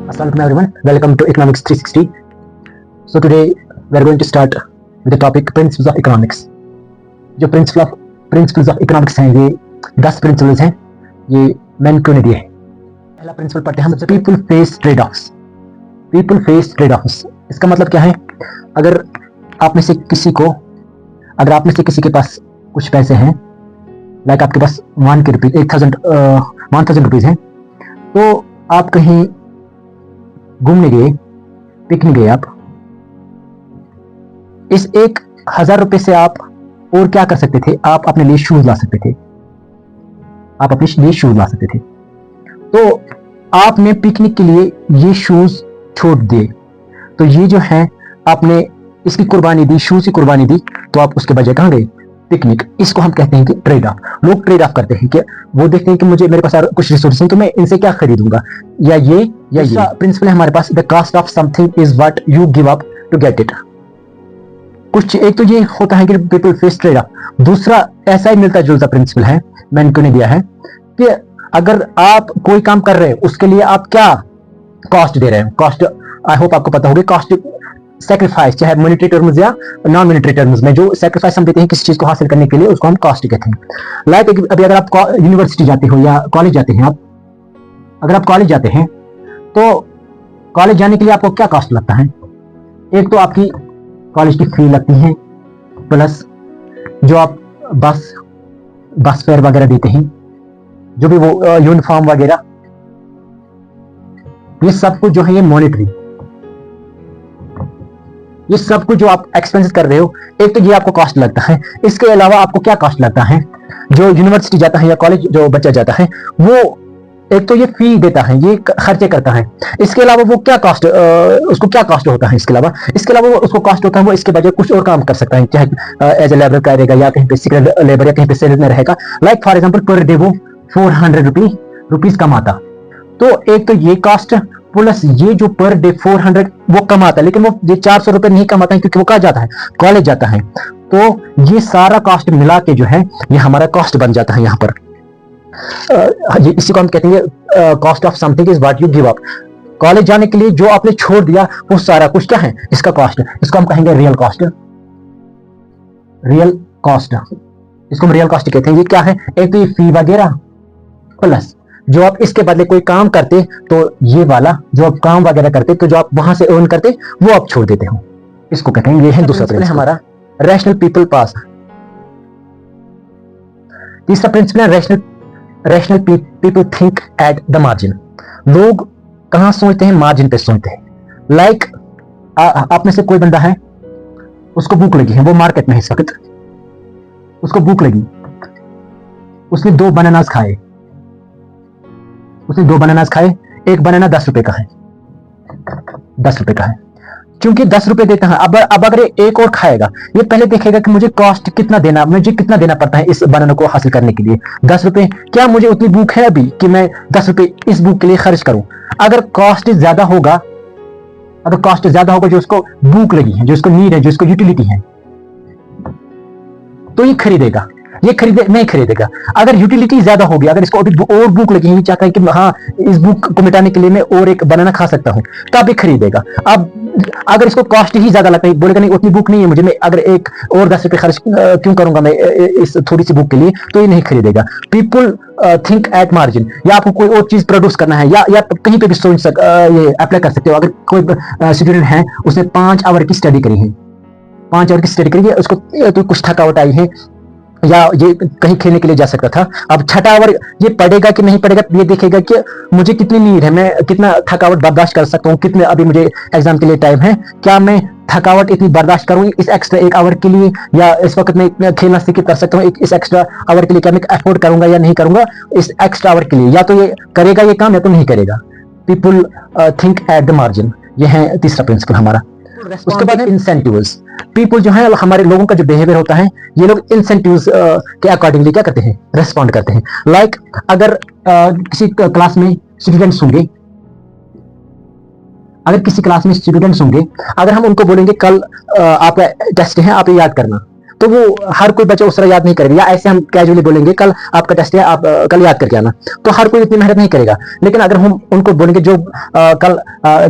Assalamualaikum everyone. Welcome to Economics 360. So today we are going to start with the topic Principles of Economics. जो Principles of Economics हैं, ये 10 Principles हैं, ये मैंने दिए हैं. पहला Principle पढ़ते हैं हम. People face trade-offs. People face trade-offs. इसका मतलब क्या है? अगर आप में से किसी के पास कुछ पैसे हैं, लाइक आपके पास 1000 रुपीज हैं, तो आप कहीं घूमने गए, पिकनिक गए, आप इस 1000 रुपए से आप और क्या कर सकते थे? आप अपने लिए शूज ला सकते थे. तो आपने पिकनिक के लिए ये शूज छोड़ दिए, तो ये जो है आपने इसकी कुर्बानी दी, शूज की कुर्बानी दी, तो आप उसके बजाय कहां गए? पिकनिक. इसको हम कहते हैं कि ट्रेड ऑफ. लोग ट्रेड ऑफ करते हैं कि वो देखते हैं कि मेरे पास कुछ रिसोर्सेज हैं, तो मैं इनसे क्या खरीदूंगा, या ये प्रिंसिपल है हमारे पास. The cost of something is what you give up to get it. कुछ एक तो ये होता है कि पीपल फेस ट्रेड ऑफ. दूसरा ऐसा ही मिलता जुलता प्रिंसिपल है, मैंने क्यों नहीं दिया है, कि अगर आप कोई काम कर रहे हैं उसके लिए आप क्या कॉस्ट दे रहे हैं. कॉस्ट आई होप आपको पता होगी. कॉस्ट सैक्रिफाइस, चाहे मॉनेटरी टर्म्स या नॉन मॉनेटरी टर्म्स में जो सैक्रिफाइस हम देते हैं किसी चीज को हासिल करने के लिए, उसको हम कॉस्ट कहते हैं. लाइक अभी अगर आप यूनिवर्सिटी जाते हो या कॉलेज जाते हैं, अगर आप कॉलेज जाते हैं तो कॉलेज जाने के लिए आपको क्या कॉस्ट लगता है? एक तो आपकी कॉलेज की फी लगती है, प्लस जो आप बस फेयर वगैरह देते हैं, जो भी वो यूनिफॉर्म वगैरह, ये सब कुछ जो है ये मॉनेटरी, ये सब कुछ जो आप एक्सपेंसेस कर रहे हो, एक तो ये आपको कॉस्ट लगता है. इसके अलावा आपको क्या कॉस्ट लगता है? जो यूनिवर्सिटी जाता है या कॉलेज जो बच्चा जाता है, वो एक तो ये फी देता है, ये खर्चे करता है. इसके अलावा वो क्या कॉस्ट, उसको क्या कॉस्ट होता है? इसके अलावा वो उसको कॉस्ट होता है, वो इसके बजाय कुछ और काम कर सकता है, चाहे एज ए लेबर करेगा या कहीं पे सीक्रेट लेबर या कहीं पे सेल्स में रहेगा. Like for example per day वो 400 रुपीज कमाता, तो एक तो ये कॉस्ट, प्लस ये जो पर डे 400 वो कमाता है, लेकिन वो ये 400 रुपए नहीं कमाता है, क्योंकि वो कहाँ जाता है? कॉलेज जाता है. तो ये सारा कॉस्ट मिला के जो है ये हमारा कॉस्ट बन जाता है यहाँ पर. ये इसी को हम कहते हैं cost of something is what you give up. College जाने के लिए जो आपने छोड़ दिया वो सारा कुछ क्या है? इसका कॉस्ट. इसको हम कहेंगे रियल कॉस्ट. इसको हम रियल कॉस्ट कहते हैं. ये क्या है? एक तो ये फी वगैरह, प्लस जो आप इसके बदले कोई काम करते, तो ये वाला जो आप काम वगैरह करते, तो जो आप वहां से अर्न करते वो आप छोड़ देते हो. इसको कहते हैं, ये है दूसरा प्रिंसिपल हमारा रैशनल पीपल पास. तीसरा प्रिंसिपल है rational people think at the margin. लोग कहां सोचते हैं? मार्जिन पे सोचते हैं. लाइक आप में से कोई बंदा है, उसको भूख लगी है, वो मार्केट में है इस वक्त, उसको भूख लगी, उसने 2 बनानास खाए. एक बनाना 10 रुपए का है, क्योंकि 10 रुपए देता है. अब अगर एक और खाएगा, ये पहले देखेगा कि मुझे कितना देना पड़ता है इस बनाना को हासिल करने के लिए. 10 रुपए, क्या मुझे उतनी भूख है अभी कि मैं 10 रुपए इस भूख के लिए खर्च करूं? अगर कॉस्ट ज्यादा होगा, जो उसको भूख लगी है, जो उसको नीड है, जो उसको यूटिलिटी है, तो ये खरीदेगा. नहीं खरीदेगा. अगर यूटिलिटी ज्यादा होगी, अगर इसको अभी और भूख लगी है, चाहता है कि हाँ इस भूख को मिटाने के लिए मैं और एक बनाना खा सकता हूं, तो आप ये खरीदेगा. अब अगर इसको कॉस्ट ही ज्यादा लगता है, बोलेगा नहीं उतनी भूख नहीं है मुझे, मैं अगर एक और 10 रुपए खर्च क्यों करूंगा मैं इस थोड़ी सी भूख के लिए, तो ये नहीं खरीदेगा. People think at margin. या आपको कोई और चीज प्रोड्यूस करना है, या कहीं पे भी ये अप्लाई कर सकते हो. अगर कोई स्टूडेंट है, उसने 5 आवर की स्टडी करी है, उसको तो कुछ थकावट आई है, या ये कहीं खेलने के लिए जा सकता था. अब 6 आवर ये पढ़ेगा कि नहीं पढ़ेगा, ये देखेगा कि मुझे कितनी नीड है, मैं कितना थकावट बर्दाश्त कर सकता हूँ, कितने अभी मुझे एग्जाम के लिए टाइम है, क्या मैं थकावट इतनी बर्दाश्त करूँ इस एक्स्ट्रा 1 आवर के लिए, या इस वक्त मैं खेलना सीख कर सकता हूँ इस एक्स्ट्रा आवर के लिए, क्या मैं अफोर्ड करूंगा या नहीं करूंगा इस एक्स्ट्रा आवर के लिए. या तो ये करेगा ये काम, या तो नहीं करेगा. People think at the margin. ये है तीसरा प्रिंसिपल हमारा. उसके बाद इंसेंटिव्स. पीपल जो है, हमारे लोगों का जो बिहेवियर होता है, ये लोग इंसेंटिव्स के अकॉर्डिंगली क्या करते हैं? रेस्पॉन्ड करते हैं. लाइक अगर किसी क्लास में स्टूडेंट्स होंगे, अगर हम उनको बोलेंगे कल आपका टेस्ट है, आप ये याद करना, तो वो हर कोई बच्चा उस तरह याद नहीं करेगा, या ऐसे हम कैजुअली बोलेंगे कल आपका टेस्ट है, आप कल याद करके आना, तो हर कोई इतनी मेहनत नहीं करेगा। लेकिन अगर हम उनको बोलेंगे जो कल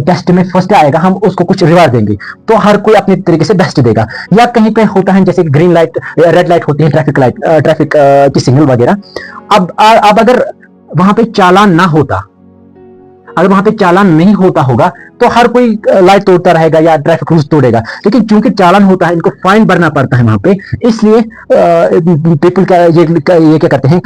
टेस्ट में फर्स्ट आएगा हम उसको कुछ रिवार्ड देंगे, तो हर कोई अपने तरीके से बेस्ट देगा। या कहीं पे होता है जैसे ग्रीन लाइट रेड लाइट होती है, ट्रैफिक की सिग्नल वगैरह, अब अगर वहां पे चालान ना होता, अगर वहां पे चालान नहीं होता होगा तो हर कोई लाइट तोड़ता रहेगा या ट्रैफिक रूल्स तोड़ेगा। लेकिन चूंकि चालान होता है, इनको फाइन भरना पड़ता है वहां पे, इसलिए पीपल का ये क्या करते हैं,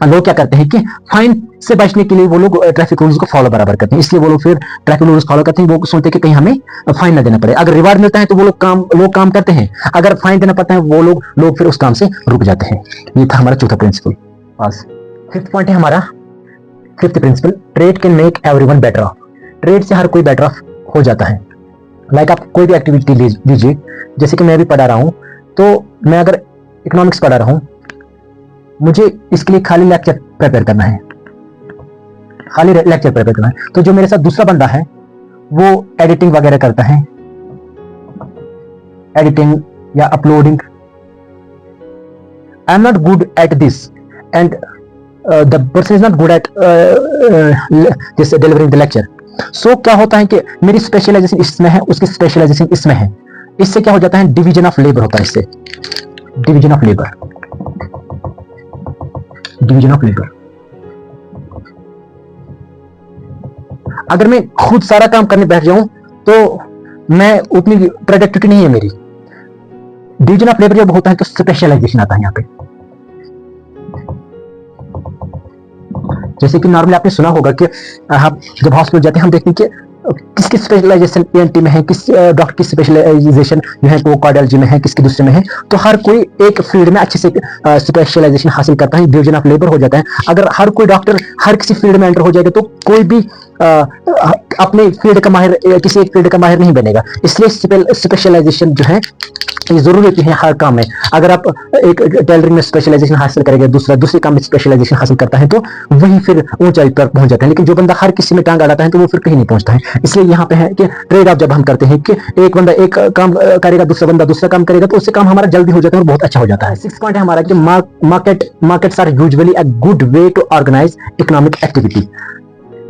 लोग क्या करते हैं कि फाइन से बचने के लिए वो लोग ट्रैफिक रूल्स को फॉलो बराबर करते हैं, इसलिए वो लोग फिर ट्रैफिक रूल्स फॉलो करते हैं। वो सोचते हैं कि कहीं हमें फाइन ना देना पड़े। अगर रिवार्ड मिलता है तो वो लोग काम करते हैं, अगर फाइन देना पड़ता है वो लोग फिर उस काम से रुक जाते हैं। ये था हमारा चौथा प्रिंसिपल। पास। फिफ्थ पॉइंट है हमारा, fifth principle, trade can make everyone better off. Trade से हर कोई बेटर ऑफ हो जाता है। लाइक आप कोई भी एक्टिविटी लीजिए, जैसे कि मैं भी पढ़ा रहा हूं, तो मैं अगर इकोनॉमिक्स पढ़ा रहा हूं, मुझे इसके लिए खाली लेक्चर प्रिपेयर करना है, खाली लेक्चर प्रिपेयर करना है। तो जो मेरे साथ दूसरा बंदा है वो एडिटिंग वगैरह करता है, एडिटिंग या uploading. I am not good at this and the person is not good at this delivering the lecture. So क्या होता है कि मेरी स्पेशलाइजेशन इसमें है, उसकी स्पेशलाइजेशन इसमें है। इससे क्या हो जाता है, डिवीजन ऑफ लेबर होता है, इससे division of labour, division of labour. अगर मैं खुद सारा काम करने बैठ जाऊं तो मैं उतनी प्रोडक्टिविटी नहीं है मेरी। डिवीजन ऑफ लेबर जब होता है तो स्पेशलाइजेशन आता है यहाँ पे। जैसे कि नॉर्मली आपने सुना होगा कि आप जब हॉस्पिटल जाते हैं हम देखते हैं कि किसकी स्पेशलाइजेशन ईएनटी में है, किस डॉक्टर की स्पेशलाइजेशन जो है वो कार्डियोलॉजी में है, किसकी दूसरे में है। तो हर कोई एक फील्ड में अच्छे से स्पेशलाइजेशन हासिल करता है, डिवीजन ऑफ लेबर हो जाता है। अगर हर कोई डॉक्टर हर किसी फील्ड में एंटर हो जाएगा तो कोई भी अपने फील्ड का माहिर, किसी एक फील्ड का माहिर नहीं बनेगा। इसलिए स्पेशलाइजेशन जो है ये जरूरी होती है हर काम में। अगर आप एक टेलरिंग में स्पेशलाइजेशन हासिल करेंगे, दूसरे काम में स्पेशलाइजेशन हासिल करता है तो वही फिर ऊंचाई पर पहुंच जाता है। लेकिन जो बंदा हर किसी में टांग अड़ाता है तो वो फिर कहीं नहीं पहुंचता है। इसलिए यहाँ पे है कि ट्रेड ऑफ जब हम करते हैं कि एक बंदा एक काम करेगा, दूसरा बंदा दूसरा काम करेगा, तो उससे काम हमारा जल्दी हो जाता है और बहुत अच्छा हो जाता है। 6 पॉइंट है हमारा कि markets are usually a good way to organise economic activity.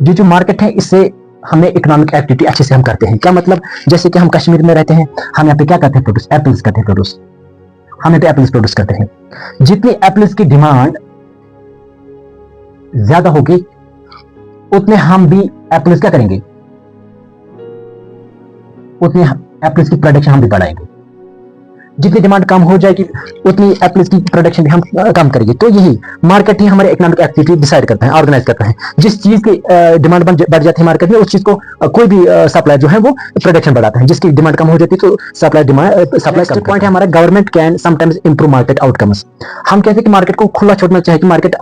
जो मार्केट है इससे हमें इकोनॉमिक एक्टिविटी अच्छे से हम करते हैं। क्या मतलब, जैसे कि हम कश्मीर में रहते हैं, हम यहाँ पे क्या करते हैं, प्रोड्यूस एप्पल्स करते हैं, प्रोड्यूस हम यहाँ पे एप्पल्स प्रोड्यूस करते हैं। जितनी एप्पल्स की डिमांड ज्यादा होगी उतने हम भी एप्पल्स क्या करेंगे, उतने एप्पल्स की प्रोडक्शन हम भी बढ़ाएंगे। जितनी डिमांड कम हो जाएगी उतनी एप्पल्स की प्रोडक्शन भी हम कम करेंगे। तो यही मार्केट ही हमारे इकोनॉमिक एक्टिविटी डिसाइड करता है, ऑर्गेनाइज करता है। जिस चीज की डिमांड बढ़ जाती है मार्केट में, उस चीज को कोई भी सप्लाई जो है वो प्रोडक्शन बढ़ाता है। जिसकी डिमांड कम हो जाती है तो सप्लाई कम। पॉइंट है हमारा, government can sometimes improve market outcomes. हम कहते हैं कि मार्केट को खुला छोड़ना चाहिए, कि मार्केट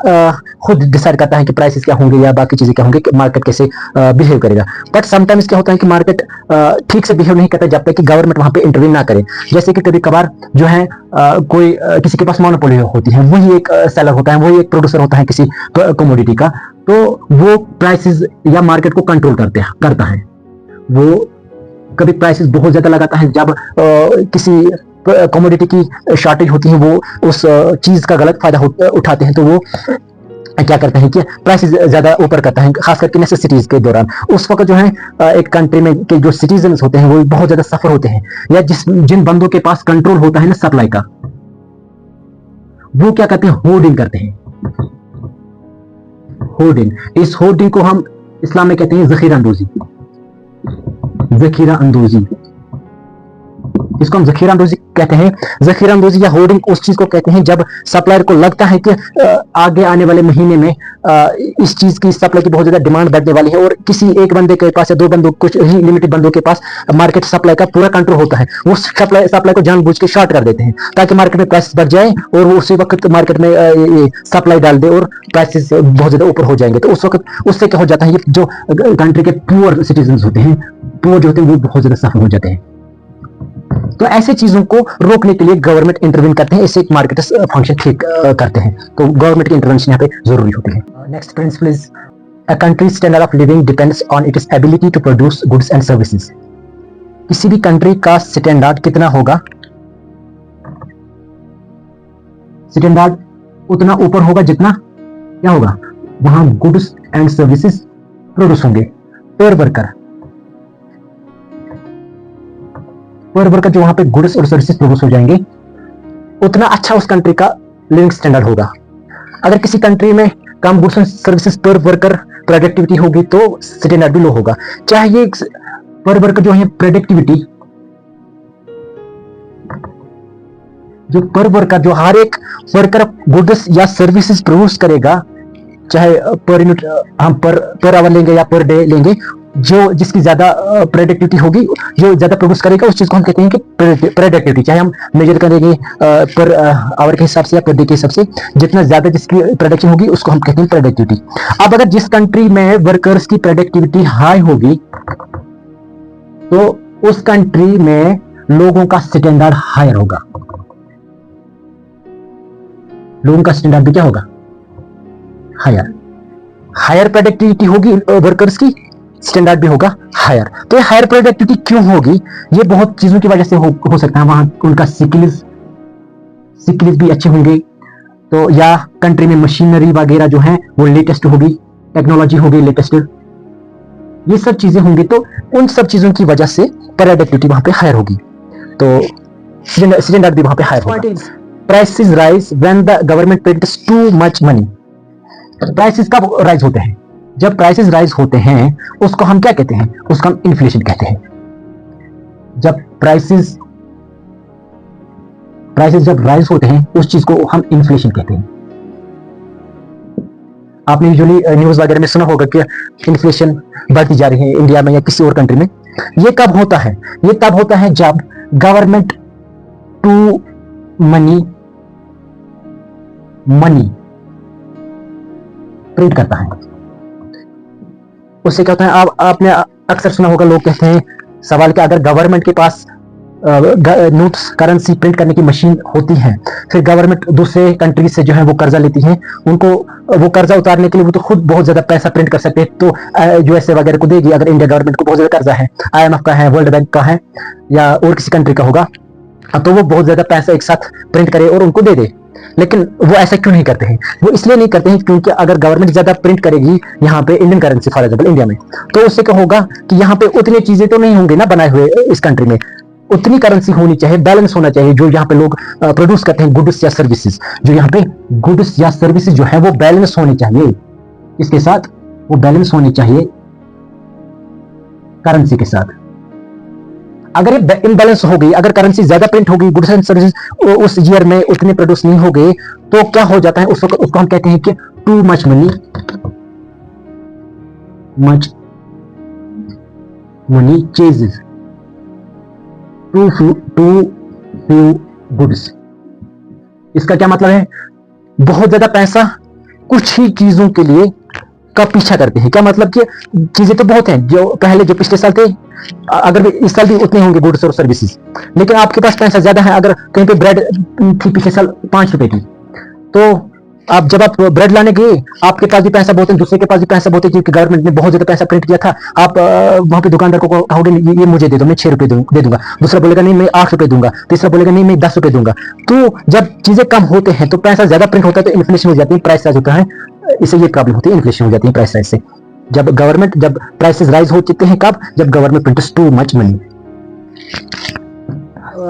खुद डिसाइड करता है कि प्राइसेस क्या होंगे या बाकी चीजें क्या होंगे, मार्केट कैसे बिहेव करेगा। बट समटाइम्स क्या होता है कि मार्केट ठीक से बिहेव नहीं करता जब तक कि गवर्नमेंट वहां पे इंटरवीन ना करे। जैसे कि कभी कभार जो है कोई किसी के पास मोनोपोली होती है, वही एक सेलर होता है, वही एक प्रोड्यूसर होता है किसी कमोडिटी का, तो वो प्राइसेस या मार्केट को कंट्रोल करता है। वो कभी प्राइसेस बहुत ज्यादा लगाता है, जब किसी कमोडिटी की शॉर्टेज होती है वो उस चीज का गलत फायदा उठाते हैं, तो वो क्या करते हैं कि प्राइस ज्यादा ऊपर करता है, खास करके नेसेसिटीज के दौरान। उस वक्त जो है एक कंट्री में के जो सिटीजन्स होते हैं वो बहुत ज्यादा सफर होते हैं, या जिन बंदों के पास कंट्रोल होता है ना सप्लाई का, वो क्या करते हैं, होर्डिंग करते हैं। होर्डिंग, इस होर्डिंग को हम इस्लाम में कहते हैं जखीरा अंदोजी। जखीरा अंदोजी, इसको हम जखीरा अंदोजी कहते हैं। जखीरा अंदोजी या होर्डिंग उस चीज को कहते हैं जब सप्लायर को लगता है कि आगे आने वाले महीने में इस चीज की सप्लाई की बहुत ज्यादा डिमांड बढ़ने वाली है, और किसी एक बंदे के पास या दो बंदों, कुछ ही लिमिटेड बंदों के पास मार्केट सप्लाई का पूरा कंट्रोल होता है। वो सप्लाई को जानबूझ के शॉर्ट कर देते हैं ताकि मार्केट में प्राइस बढ़ जाए और वो उसी वक्त मार्केट में सप्लाई डाल दे और प्राइसेस बहुत ज्यादा ऊपर हो जाएंगे। तो उस वक्त उससे क्या हो जाता है, ये जो कंट्री के पुअर सिटीजन होते हैं, पुअर जो होते हैं, वो बहुत ज्यादा सफर हो जाते हैं। तो ऐसे चीजों को रोकने के लिए गवर्नमेंट इंटरवीन करते हैं, इससे मार्केट फंक्शन ठीक करते हैं। तो गवर्नमेंट की इंटरवेंशन यहाँ पे जरूरी होती है। Next principle is a country standard of living depends on its ability to produce goods and services. किसी भी कंट्री का स्टैंडर्ड कितना होगा स्टैंडर्ड उतना ऊपर होगा जितना क्या होगा, वहां गुड्स एंड सर्विसेज प्रोड्यूस होंगे। पर वर्कर जो वहां पे गुड्स और सर्विसेज प्रोड्यूस हो जाएंगे, उतना अच्छा उस कंट्री का लिविंग स्टैंडर्ड होगा। अगर किसी कंट्री में कम गुड्स एंड सर्विसेज पर वर्कर प्रोडक्टिविटी होगी तो स्टैंडर्ड भी लो होगा। चाहे ये पर वर्कर जो है प्रोडक्टिविटी, जो पर वर्कर जो हर एक वर्कर गुड्स या सर्विसेज प्रोड्यूस करेगा, चाहे पर यूनिट हम पर आवर लेंगे या पर डे लेंगे, जो जिसकी ज्यादा प्रोडक्टिविटी होगी, जो ज्यादा प्रोड्यूस करेगा, उस चीज को हम कहते हैं कि प्रोडक्टिविटी। चाहे हम मेजर करेंगे पर आवर के हिसाब से या पर डे के हिसाब से, जितना ज्यादा जिसकी प्रोडक्शन होगी उसको हम कहते हैं प्रोडक्टिविटी। अब अगर जिस कंट्री में वर्कर्स की प्रोडक्टिविटी हाई होगी तो उस कंट्री में लोगों का स्टैंडर्ड हायर होगा। लोगों का स्टैंडर्ड भी क्या होगा, हायर प्रोडक्टिविटी होगी वर्कर्स की, स्टैंडर्ड भी होगा हायर। तो ये हायर प्रोडक्टिविटी क्यों होगी, ये बहुत चीजों की वजह से हो सकता है। वहां उनका स्किल्स भी अच्छे होंगे, तो या कंट्री में मशीनरी वगैरह जो है वो लेटेस्ट होगी, टेक्नोलॉजी होगी लेटेस्ट, ये सब चीजें होंगी। तो उन सब चीजों की वजह से प्रोडक्टिविटी वहां पे हायर होगी, तो स्टैंडर्ड भी वहां पे हायर होगा। Prices rise when the government prints to much money. Prices कब राइज होते हैं, जब प्राइसेस राइज होते हैं उसको हम क्या कहते हैं, उसको हम इन्फ्लेशन कहते हैं। जब प्राइसेस जब राइज होते हैं उस चीज को हम इन्फ्लेशन कहते हैं। आपने यूजुअली न्यूज वगैरह में सुना होगा कि इन्फ्लेशन बढ़ती जा रही है इंडिया में या किसी और कंट्री में। ये कब होता है, ये तब होता है जब गवर्नमेंट टू मनी प्रिंट करता है। उससे क्या होता है, आपने अक्सर सुना होगा, लोग कहते हैं सवाल कि अगर गवर्नमेंट के पास नोट्स करेंसी प्रिंट करने की मशीन होती है, फिर गवर्नमेंट दूसरे कंट्री से जो है वो कर्जा लेती है, उनको वो कर्जा उतारने के लिए वो तो खुद बहुत ज्यादा पैसा प्रिंट कर सकते हैं, तो यूएसए वगैरह को देगी। अगर इंडिया गवर्नमेंट को बहुत ज्यादा कर्जा है, IMF का है, वर्ल्ड बैंक का है, या और किसी कंट्री का होगा, तो वो बहुत ज्यादा पैसा एक साथ प्रिंट करे और उनको दे दे। लेकिन वो ऐसा क्यों नहीं करते हैं, वो इसलिए नहीं करते हैं क्योंकि अगर गवर्नमेंट ज्यादा प्रिंट करेगी यहाँ पे Indian currency for example India में, तो उससे क्या होगा कि यहाँ पे उतनी चीजें तो नहीं होंगी ना बनाए हुए इस कंट्री में। उतनी करेंसी होनी चाहिए, बैलेंस होना चाहिए, जो यहाँ पे लोग प्रोड्यूस करते हैं गुड्स या सर्विसेज, जो यहाँ पे गुड्स या सर्विसेज जो है वो बैलेंस होनी चाहिए, इसके साथ वो बैलेंस होनी चाहिए करेंसी के साथ। अगर ये इनबैलेंस हो गई, अगर करेंसी ज्यादा प्रिंट होगी, गुड्स एंड सर्विसेज उस ईयर में उतने प्रोड्यूस नहीं हो गए, तो क्या हो जाता है, उसको हम कहते हैं कि too much money chases too few goods. इसका क्या मतलब है, बहुत ज्यादा पैसा कुछ ही चीजों के लिए का पीछा करते हैं। क्या मतलब कि चीजें तो बहुत हैं, जो पहले जो पिछले साल थे, अगर इस साल भी उतने होंगे गुड्स और सर्विसेज, लेकिन आपके पास पैसा ज्यादा है। अगर कहीं पे ब्रेड थी पिछले साल 5 रुपए की, तो आप जब आप ब्रेड लाने गए, आपके पास भी पैसा बहुत है, दूसरे के पास भी पैसा बहुत है, क्योंकि गवर्नमेंट ने बहुत ज्यादा पैसा प्रिंट किया था। आप वहां पे दुकानदार को कहोगे ये मुझे दे दो, मैं 6 रुपए दे दूंगा, दूसरा बोलेगा नहीं मैं 8 रुपए दूंगा, तीसरा बोलेगा नहीं मैं 10 रुपए दूंगा। तो जब चीजें कम होते हैं तो पैसा ज्यादा प्रिंट होता है, तो इन्फ्लेशन हो जाती है, प्राइस राइज होता है, इससे ये प्रॉब्लम होती है, इन्फ्लेशन हो जाती है प्राइस राइज से। जब प्राइसेस राइज हो चुके हैं, कब, जब government prints to much money.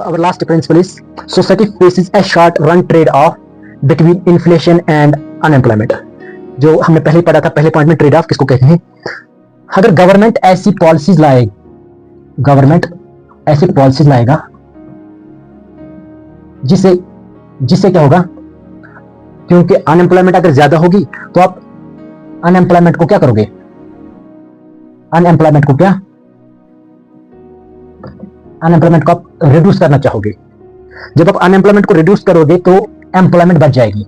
Our last principle is society faces a short run trade off between inflation and unemployment। जो हमने पहले पढ़ा था, पहले पॉइंट में ट्रेड ऑफ किसको कहते हैं। अगर गवर्नमेंट ऐसी पॉलिसीज लाएगा जिससे क्या होगा, क्योंकि अनएम्प्लॉयमेंट अगर ज्यादा होगी तो आप अनएम्प्लॉयमेंट को क्या करोगे, अनएम्प्लॉयमेंट को आप रिड्यूस करना चाहोगे। जब आप अनएम्प्लॉयमेंट को रिड्यूस करोगे तो एम्प्लॉयमेंट बढ़ जाएगी,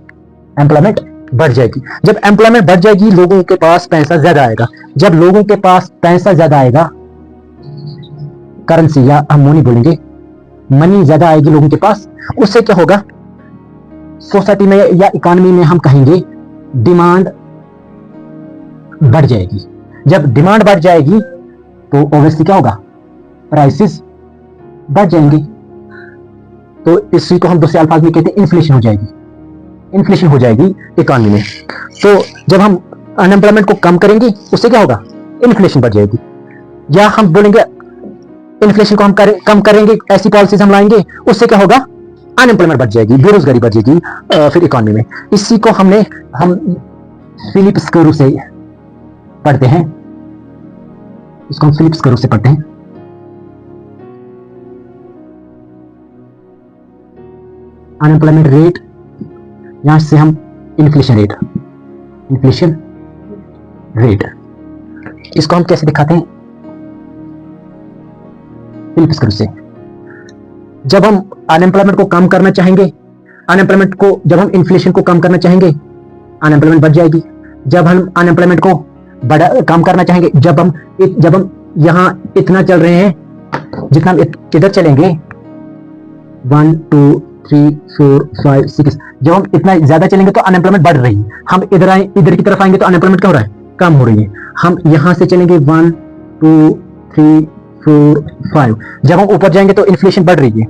जब एम्प्लॉयमेंट बढ़ जाएगी लोगों के पास पैसा ज्यादा आएगा। जब लोगों के पास पैसा ज्यादा आएगा, करेंसी या हम मनी बोलेंगे, मनी ज्यादा आएगी लोगों के पास, उससे क्या होगा, सोसाइटी में या इकोनॉमी में हम कहेंगे डिमांड बढ़ जाएगी। जब डिमांड बढ़ जाएगी तो ऑब्वियसली क्या होगा, प्राइसेस बढ़ जाएंगे। तो इसी को हम दूसरे अल्फाज में कहते हैं इन्फ्लेशन हो जाएगी। इन्फ्लेशन हो जाएगी इकोनॉमी में। तो जब हम अनएम्प्लॉयमेंट को कम करेंगे उससे क्या होगा, इन्फ्लेशन बढ़ जाएगी। या हम बोलेंगे इन्फ्लेशन को हम कम करेंगे, ऐसी पॉलिसीज हम लाएंगे, उससे क्या होगा, अनएम्प्लॉयमेंट बढ़ जाएगी, बेरोजगारी बढ़ जाएगी फिर इकोनॉमी में। इसी को हम फिलिप स्क्रू से पढ़ते हैं, इसको हम फिलिप स्क्रू से पढ़ते हैं। अनएम्प्लॉयमेंट रेट, यहां से हम इन्फ्लेशन रेट, इसको हम कैसे दिखाते हैं, फिलिप स्क्रू से। जब हम अनएम्प्लॉयमेंट को कम करना चाहेंगे, जब हम इन्फ्लेशन को कम करना चाहेंगे, अनएम्प्लॉयमेंट बढ़ जाएगी। जब हम अनएम्प्लॉयमेंट को कम करना चाहेंगे, जब हम यहां इतना चल रहे हैं, जितना हम इधर चलेंगे 1 2 3 4 5 6, जब हम इतना ज्यादा चलेंगे तो अनएम्प्लॉयमेंट बढ़ रही है। हम इधर की तरफ आएंगे तो अनएम्प्लॉयमेंट क्या हो रहा है, कम हो रही है। हम यहां से चलेंगे 1 2 3 4 5, जब हम ऊपर जाएंगे तो इन्फ्लेशन बढ़ रही है,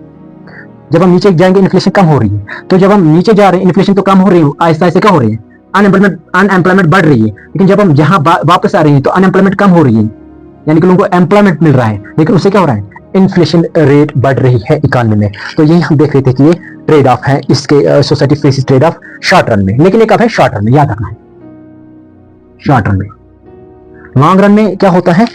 जब हम नीचे जाएंगे इन्फ्लेशन कम हो रही है। तो जब हम नीचे जा रहे हैं इन्फ्लेशन तो कम हो रही है, आहिस्ता आहिस्ता क्या हो रही है, अनएम्प्लॉयमेंट बढ़ रही है। लेकिन जब हम यहाँ वापस आ रहे हैं तो अनएम्प्लॉयमेंट कम हो रही है, यानी कि लोगों को एम्प्लॉयमेंट मिल रहा है, लेकिन उससे क्या हो रहा है, इन्फ्लेशन रेट बढ़ रही है इकोनॉमी में। तो यही हम देख रहे थे कि ये ट्रेड ऑफ है, इसके society faces trade off short run में, लेकिन एक अब है शॉर्ट रन में, याद रखना है शॉर्ट रन में। लॉन्ग रन में क्या होता है,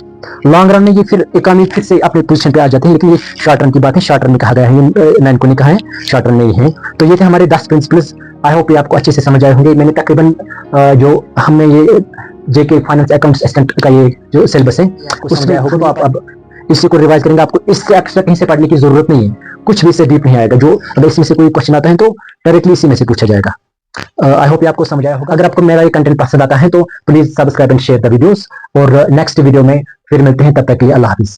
लॉन्ग रन में ये फिर इकोनॉमी फिर से अपने पोजीशन पे आ जाते हैं, लेकिन ये शॉर्ट रन की बात है, शॉर्ट रन में कहा गया है, मैंने को नहीं कहा है, शॉर्ट रन में ही है। तो ये थे हमारे 10 प्रिंसिपल्स। आई होप ये आपको अच्छे से समझ आए होंगे। मैंने तकरीबन जो हमने ये जेके फाइनेंस अकाउंट असिस्टेंट का ये जो सिलेबस है उसमें होगा, तो आप अब इसी को रिवाइज करेंगे। आपको इससे एक्स्ट्रा कहीं से पढ़ने की जरूरत नहीं है, कुछ भी से डीप नहीं आएगा। जो अगर इसमें से कोई क्वेश्चन आता है तो डायरेक्टली इसी में से पूछा जाएगा। आई होप ये आपको समझ आया होगा। अगर आपको मेरा ये कंटेंट पसंद आता है तो please subscribe and share the videos, और नेक्स्ट वीडियो में फिर मिलते हैं, तब तक के लिए अल्लाह हाफिज।